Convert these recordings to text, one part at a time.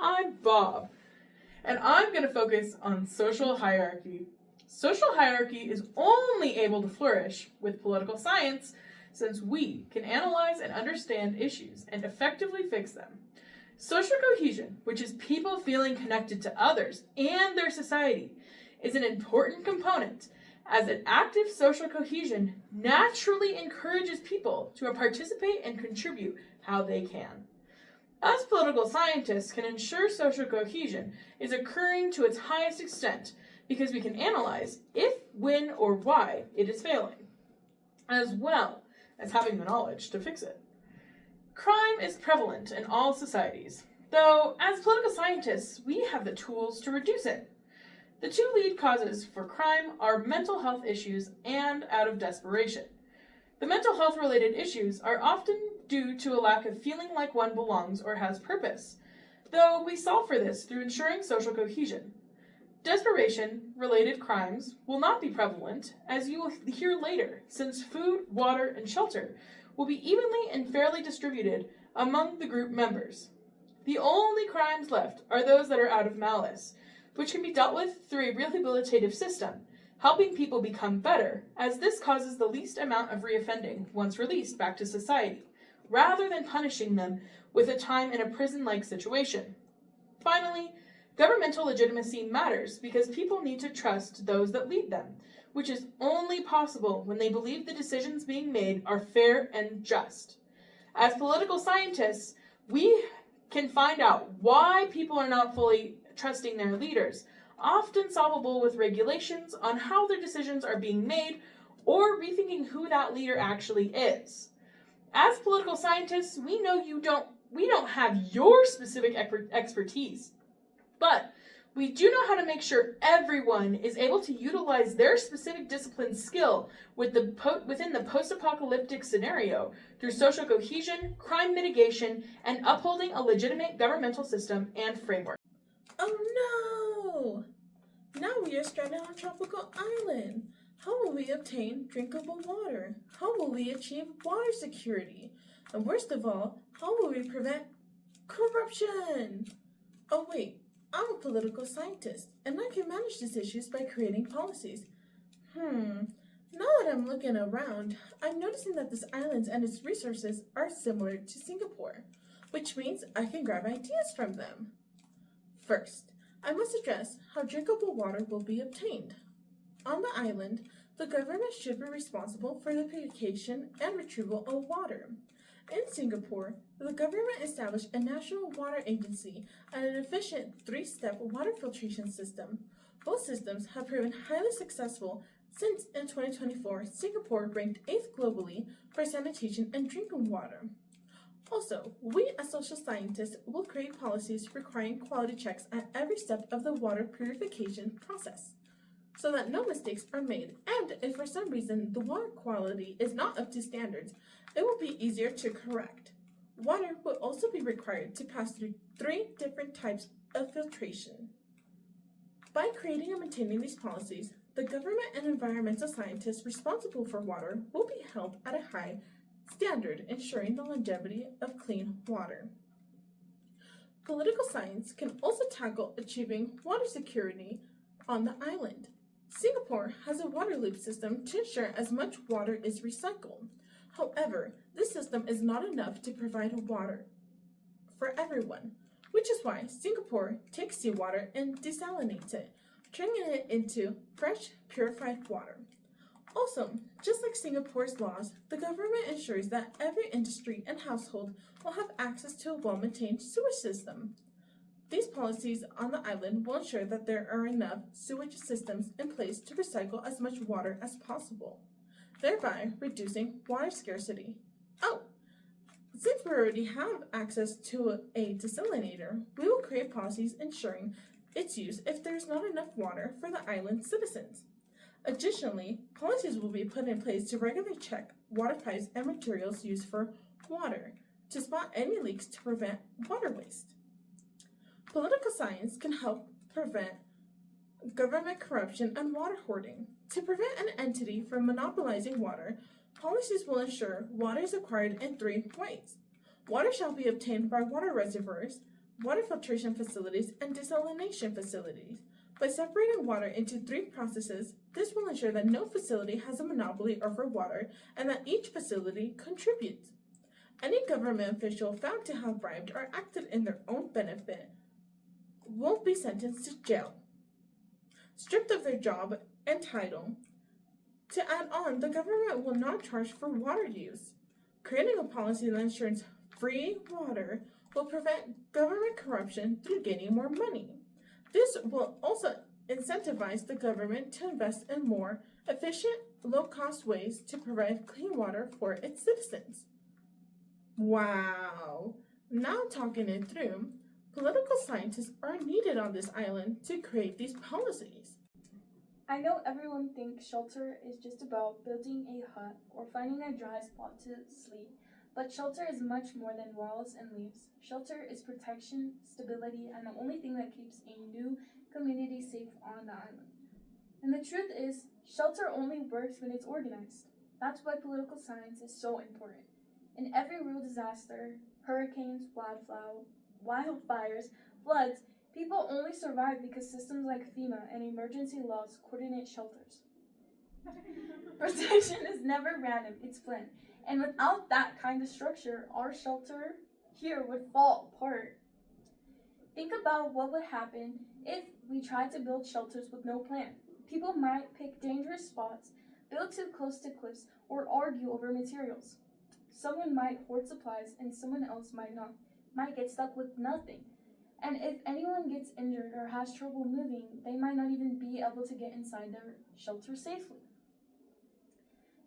I'm Bob, and I'm going to focus on social hierarchy. Social hierarchy is only able to flourish with political science since we can analyze and understand issues and effectively fix them. Social cohesion, which is people feeling connected to others and their society, is an important component as an active social cohesion naturally encourages people to participate and contribute how they can. Us political scientists can ensure social cohesion is occurring to its highest extent because we can analyze if, when, or why it is failing, as well as having the knowledge to fix it. Crime is prevalent in all societies, though as political scientists, we have the tools to reduce it. The two lead causes for crime are mental health issues and out of desperation. The mental health related issues are often due to a lack of feeling like one belongs or has purpose, though we solve for this through ensuring social cohesion. Desperation-related crimes will not be prevalent, as you will hear later, since food, water, and shelter will be evenly and fairly distributed among the group members. The only crimes left are those that are out of malice, which can be dealt with through a rehabilitative system, helping people become better, as this causes the least amount of reoffending once released back to society, rather than punishing them with a time in a prison-like situation. Finally, governmental legitimacy matters because people need to trust those that lead them, which is only possible when they believe the decisions being made are fair and just. As political scientists, we can find out why people are not fully trusting their leaders, often solvable with regulations on how their decisions are being made or rethinking who that leader actually is. As political scientists, we know we don't have your specific expertise, but we do know how to make sure everyone is able to utilize their specific discipline skill within the post-apocalyptic scenario through social cohesion, crime mitigation, and upholding a legitimate governmental system and framework. Oh no! Now we are stranded on a tropical island. How will we obtain drinkable water? How will we achieve water security? And worst of all, how will we prevent corruption? Oh wait, I'm a political scientist, and I can manage these issues by creating policies. Now that I'm looking around, I'm noticing that this island and its resources are similar to Singapore, which means I can grab ideas from them. First, I must address how drinkable water will be obtained. On the island, the government should be responsible for the purification and retrieval of water. In Singapore, the government established a national water agency and an efficient 3-step water filtration system. Both systems have proven highly successful since in 2024, Singapore ranked 8th globally for sanitation and drinking water. Also, we as social scientists will create policies requiring quality checks at every step of the water purification process, so that no mistakes are made, and if for some reason the water quality is not up to standards, it will be easier to correct. Water will also be required to pass through 3 different types of filtration. By creating and maintaining these policies, the government and environmental scientists responsible for water will be held at a high standard, ensuring the longevity of clean water. Political science can also tackle achieving water security on the island. Singapore has a water loop system to ensure as much water is recycled. However, this system is not enough to provide water for everyone, which is why Singapore takes seawater and desalinates it, turning it into fresh, purified water. Also, just like Singapore's laws, the government ensures that every industry and household will have access to a well-maintained sewage system. These policies on the island will ensure that there are enough sewage systems in place to recycle as much water as possible, thereby reducing water scarcity. Oh, since we already have access to a desalinator, we will create policies ensuring its use if there is not enough water for the island citizens. Additionally, policies will be put in place to regularly check water pipes and materials used for water to spot any leaks to prevent water waste. Political science can help prevent government corruption and water hoarding. To prevent an entity from monopolizing water, policies will ensure water is acquired in 3 ways. Water shall be obtained by water reservoirs, water filtration facilities, and desalination facilities. By separating water into 3 processes, this will ensure that no facility has a monopoly over water and that each facility contributes. Any government official found to have bribed or acted in their own benefit will be sentenced to jail, stripped of their job and title. To add on, the government will not charge for water use. Creating a policy that ensures free water will prevent government corruption through gaining more money. This will also incentivize the government to invest in more efficient, low-cost ways to provide clean water for its citizens. Wow! Now talking it through, political scientists are needed on this island to create these policies. I know everyone thinks shelter is just about building a hut or finding a dry spot to sleep, but shelter is much more than walls and leaves. Shelter is protection, stability, and the only thing that keeps a new community safe on the island. And the truth is, shelter only works when it's organized. That's why political science is so important. In every real disaster, hurricanes, wildfires, floods, people only survive because systems like FEMA and emergency laws coordinate shelters. Protection is never random, it's planned. And without that kind of structure, our shelter here would fall apart. Think about what would happen if we tried to build shelters with no plan. People might pick dangerous spots, build too close to cliffs, or argue over materials. Someone might hoard supplies and someone else might get stuck with nothing. And if anyone gets injured or has trouble moving, they might not even be able to get inside their shelter safely.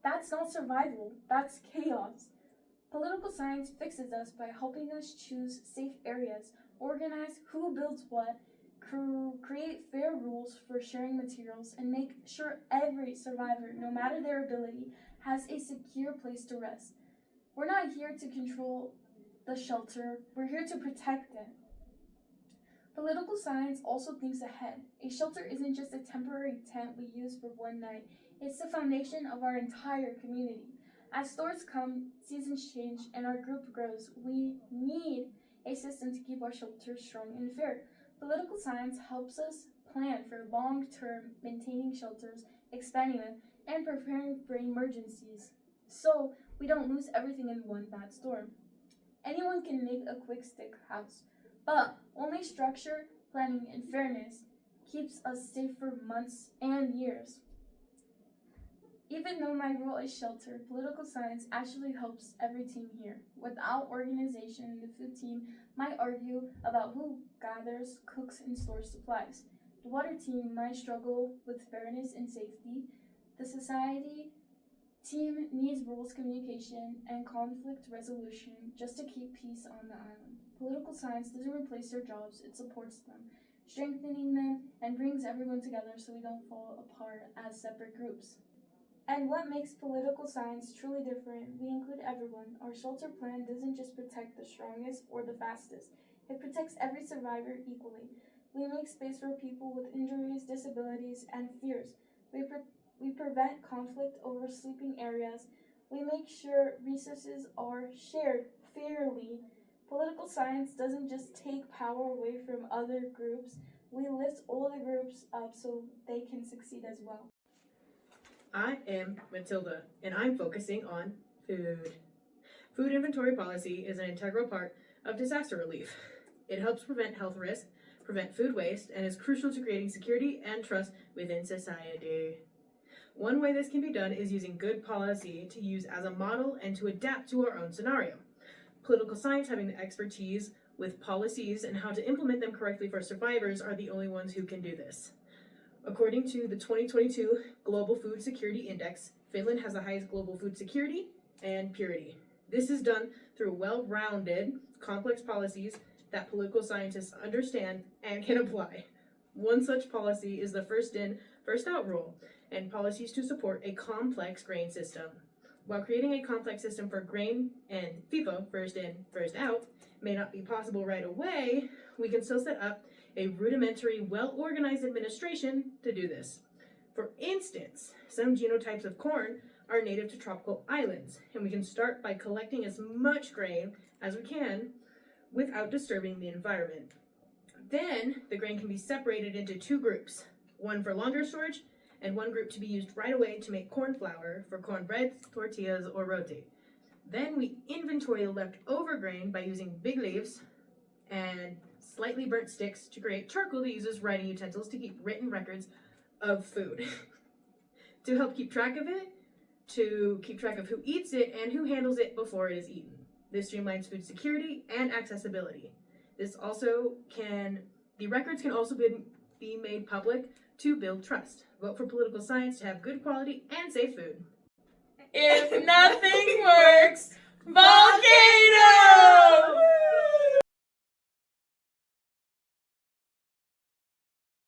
That's not survival, that's chaos. Political science fixes us by helping us choose safe areas, organize who builds what, create fair rules for sharing materials, and make sure every survivor, no matter their ability, has a secure place to rest. We're not here to control the shelter, we're here to protect it. Political science also thinks ahead. A shelter isn't just a temporary tent we use for one night, it's the foundation of our entire community. As storms come, seasons change, and our group grows, we need a system to keep our shelters strong and fair. Political science helps us plan for long-term maintaining shelters, expanding them, and preparing for emergencies, so we don't lose everything in one bad storm. Anyone can make a quick stick house, but only structure, planning, and fairness keeps us safe for months and years. Even though my role is shelter, political science actually helps every team here. Without organization, the food team might argue about who gathers, cooks, and stores supplies. The water team might struggle with fairness and safety. The society team needs rules, communication, and conflict resolution just to keep peace on the island. Political science doesn't replace their jobs, it supports them, strengthening them and brings everyone together so we don't fall apart as separate groups. And what makes political science truly different, we include everyone. Our shelter plan doesn't just protect the strongest or the fastest, it protects every survivor equally. We make space for people with injuries, disabilities, and fears. We prevent conflict over sleeping areas. We make sure resources are shared fairly. Political science doesn't just take power away from other groups, we lift all the groups up so they can succeed as well. I am Matilda, and I'm focusing on food. Food inventory policy is an integral part of disaster relief. It helps prevent health risks, prevent food waste, and is crucial to creating security and trust within society. One way this can be done is using good policy to use as a model and to adapt to our own scenario. Political science, having the expertise with policies and how to implement them correctly for survivors, are the only ones who can do this. According to the 2022 Global Food Security Index, Finland has the highest global food security and purity. This is done through well-rounded, complex policies that political scientists understand and can apply. One such policy is the first in, first out rule, and policies to support a complex grain system. While creating a complex system for grain and FIFO, first in, first out, may not be possible right away, we can still set up a rudimentary, well-organized administration to do this. For instance, some genotypes of corn are native to tropical islands, and we can start by collecting as much grain as we can without disturbing the environment. Then the grain can be separated into two groups, one for longer storage and one group to be used right away to make corn flour for cornbread, tortillas, or roti. Then we inventory the leftover grain by using big leaves and slightly burnt sticks to create charcoal to use as writing utensils to keep written records of food. To help keep track of it, to keep track of who eats it and who handles it before it is eaten. This streamlines food security and accessibility. The records can also be made public to build trust. Vote for political science to have good quality and safe food. If nothing works, volcano!